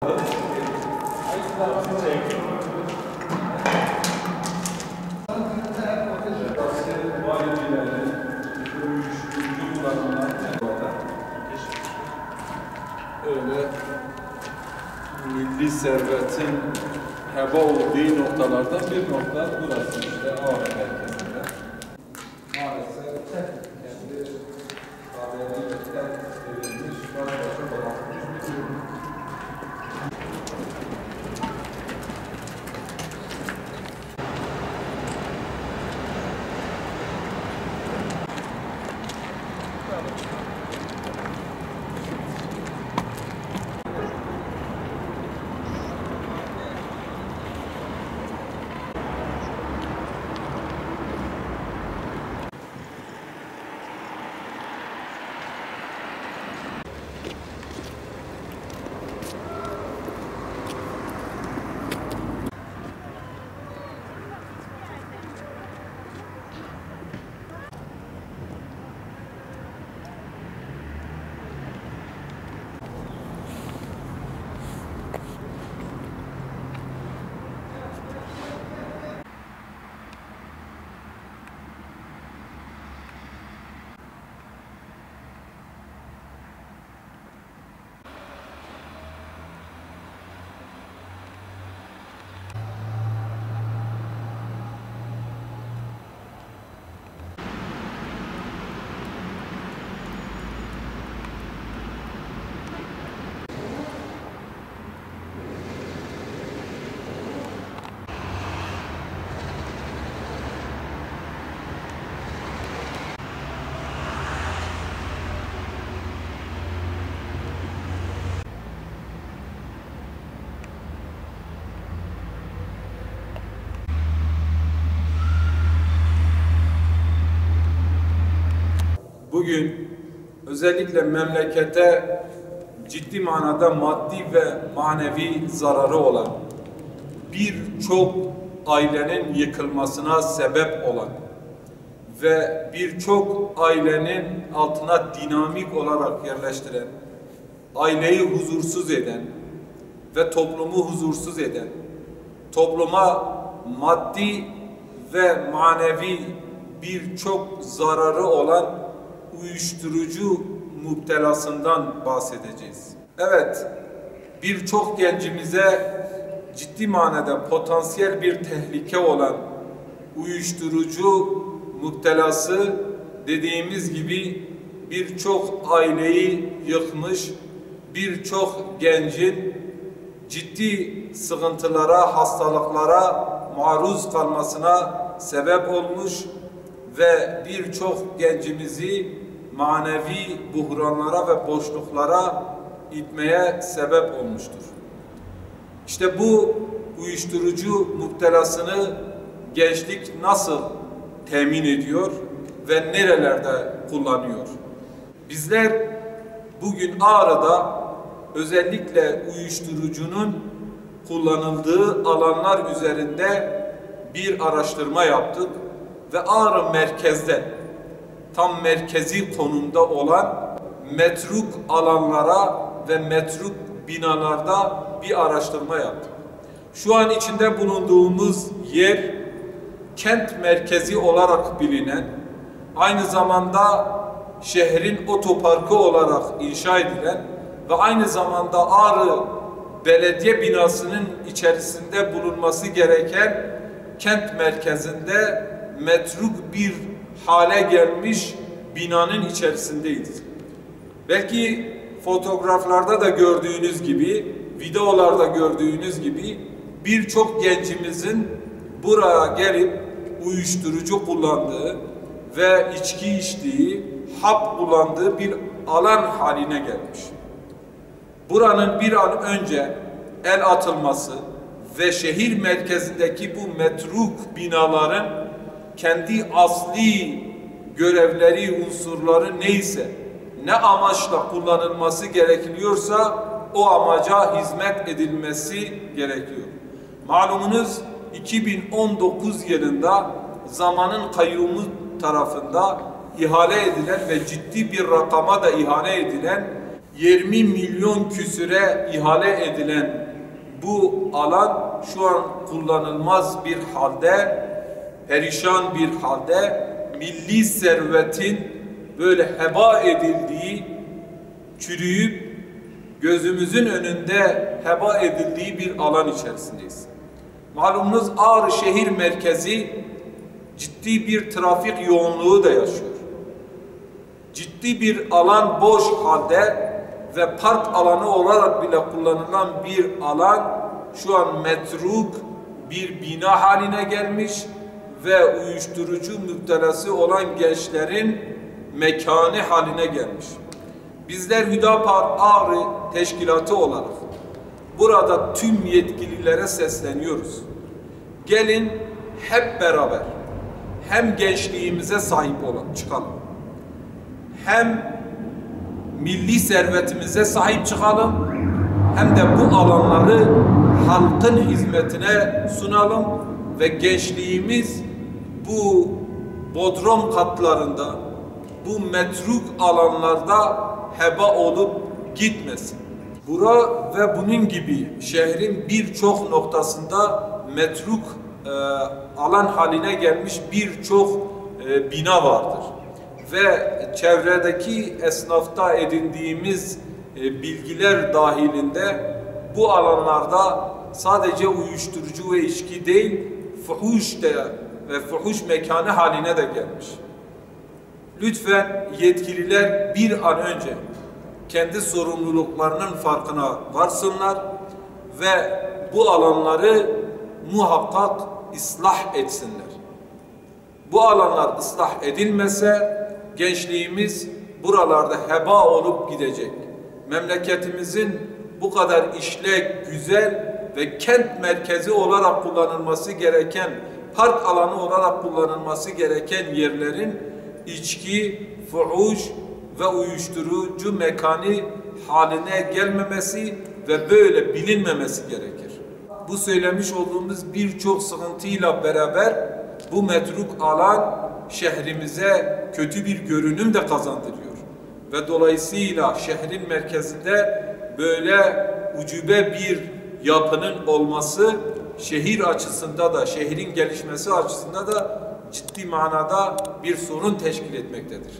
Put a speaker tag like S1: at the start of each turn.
S1: Öyle milli servetin heba olduğu noktalardan bir nokta burası işte Ağrı merkezinde. Maalesef kendi tabiriyle terk edilmiş, başbaşı bırakmış bir durum. Bugün özellikle memlekete ciddi manada maddi ve manevi zararı olan, birçok ailenin yıkılmasına sebep olan ve birçok ailenin altına dinamik olarak yerleştiren, aileyi huzursuz eden ve toplumu huzursuz eden, topluma maddi ve manevi birçok zararı olan uyuşturucu müptelasından bahsedeceğiz. Evet, birçok gencimize ciddi manada potansiyel bir tehlike olan uyuşturucu müptelası dediğimiz gibi birçok aileyi yıkmış, birçok gencin ciddi sıkıntılara, hastalıklara maruz kalmasına sebep olmuş ve birçok gencimizi manevi buhranlara ve boşluklara itmeye sebep olmuştur. İşte bu uyuşturucu müptelasını gençlik nasıl temin ediyor ve nerelerde kullanıyor? Bizler bugün Ağrı'da özellikle uyuşturucunun kullanıldığı alanlar üzerinde bir araştırma yaptık ve Ağrı merkezde, tam merkezi konumda olan metruk alanlara ve metruk binalarda bir araştırma yaptık. Şu an içinde bulunduğumuz yer kent merkezi olarak bilinen, aynı zamanda şehrin otoparkı olarak inşa edilen ve aynı zamanda Ağrı belediye binasının içerisinde bulunması gereken kent merkezinde metruk bir hale gelmiş binanın içerisindeyiz. Belki fotoğraflarda da gördüğünüz gibi, videolarda gördüğünüz gibi birçok gencimizin buraya gelip uyuşturucu kullandığı ve içki içtiği, hap kullandığı bir alan haline gelmiş. Buranın bir an önce el atılması ve şehir merkezindeki bu metruk binaların kendi asli görevleri, unsurları neyse, ne amaçla kullanılması gerekiyorsa o amaca hizmet edilmesi gerekiyor. Malumunuz 2019 yılında Zamanın Kayyumu tarafında ihale edilen ve ciddi bir rakama da ihale edilen 20 milyon küsüre ihale edilen bu alan şu an kullanılmaz bir halde, perişan bir halde, milli servetin böyle heba edildiği, çürüyüp gözümüzün önünde heba edildiği bir alan içerisindeyiz. Malumunuz Ağrı şehir merkezi ciddi bir trafik yoğunluğu da yaşıyor. Ciddi bir alan boş halde ve park alanı olarak bile kullanılan bir alan şu an metruk bir bina haline gelmiş ve uyuşturucu müptelası olan gençlerin mekanı haline gelmiş. Bizler Hüdapar Ağrı Teşkilatı olarak burada tüm yetkililere sesleniyoruz. Gelin hep beraber hem gençliğimize sahip çıkalım, hem milli servetimize sahip çıkalım, hem de bu alanları halkın hizmetine sunalım ve gençliğimiz bu bodrum katlarında, bu metruk alanlarda heba olup gitmesin. Bura ve bunun gibi şehrin birçok noktasında metruk alan haline gelmiş birçok bina vardır. Ve çevredeki esnafta edindiğimiz bilgiler dahilinde bu alanlarda sadece uyuşturucu ve içki değil, fuhuş de ve fuhuş mekanı haline de gelmiş. Lütfen yetkililer bir an önce kendi sorumluluklarının farkına varsınlar ve bu alanları muhakkak ıslah etsinler. Bu alanlar ıslah edilmese gençliğimiz buralarda heba olup gidecek. Memleketimizin bu kadar işlek, güzel ve kent merkezi olarak kullanılması gereken, park alanı olarak kullanılması gereken yerlerin içki, fuhuş ve uyuşturucu mekanı haline gelmemesi ve böyle bilinmemesi gerekir. Bu söylemiş olduğumuz birçok sıkıntıyla beraber bu metruk alan şehrimize kötü bir görünüm de kazandırıyor. Ve dolayısıyla şehrin merkezinde böyle ucube bir yapının olması şehir açısında da, şehrin gelişmesi açısında da ciddi manada bir sorun teşkil etmektedir.